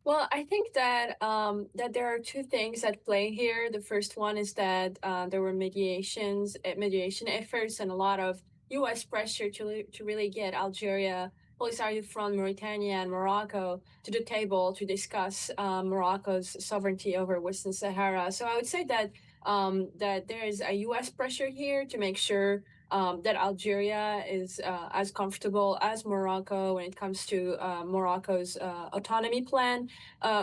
Well, I think that that there are two things at play here. The first one is that there were mediation efforts, and a lot of U.S. pressure to really get Algeria, Polisario from Mauritania and Morocco to the table to discuss Morocco's sovereignty over Western Sahara. So I would say that that there is a U.S. pressure here to make sure that Algeria is as comfortable as Morocco when it comes to Morocco's autonomy plan,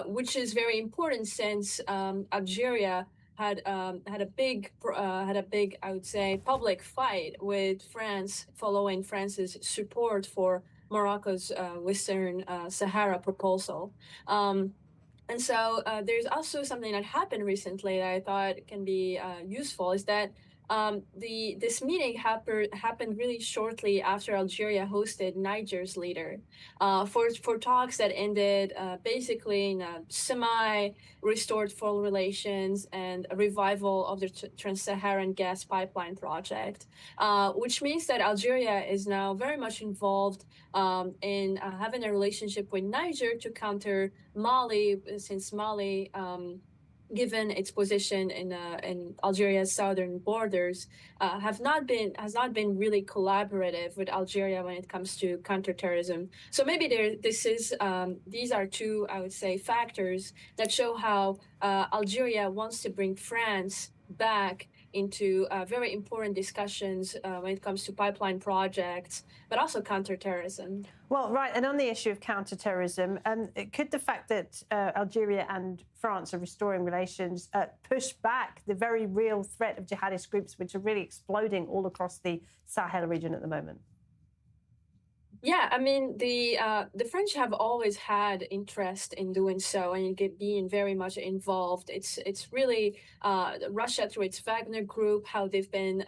which is very important since Algeria had a big, I would say, public fight with France following France's support for Morocco's Western Sahara proposal. Um, and so there's also something that happened recently that I thought can be useful is that the this meeting happened really shortly after Algeria hosted Niger's leader for talks that ended basically in a semi restored full relations and a revival of the Trans-Saharan gas pipeline project, which means that Algeria is now very much involved in having a relationship with Niger to counter Mali, since Mali, given its position in Algeria's southern borders, has not been really collaborative with Algeria when it comes to counterterrorism. So maybe these are two, I would say, factors that show how Algeria wants to bring France back into very important discussions when it comes to pipeline projects, but also counterterrorism. Well, right, and on the issue of counterterrorism, could the fact that Algeria and France are restoring relations push back the very real threat of jihadist groups, which are really exploding all across the Sahel region at the moment? Yeah, I mean the French have always had interest in doing so and being very much involved. It's really Russia through its Wagner group, how they've been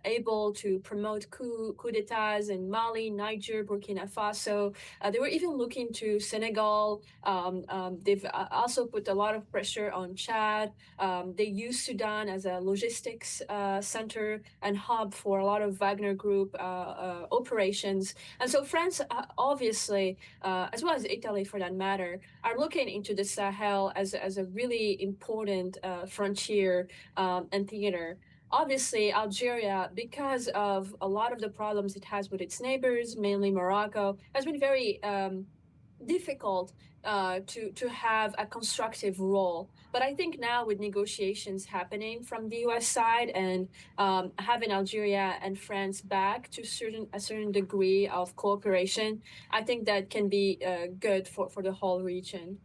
able to promote coup d'états in Mali, Niger, Burkina Faso. They were even looking to Senegal. They've also put a lot of pressure on Chad. They use Sudan as a logistics center and hub for a lot of Wagner group operations. And so France, obviously, as well as Italy for that matter, are looking into the Sahel as a really important frontier and theater. Obviously, Algeria, because of a lot of the problems it has with its neighbors, mainly Morocco, has been very difficult to have a constructive role. But I think now with negotiations happening from the U.S. side and having Algeria and France back to a certain degree of cooperation, I think that can be good for the whole region.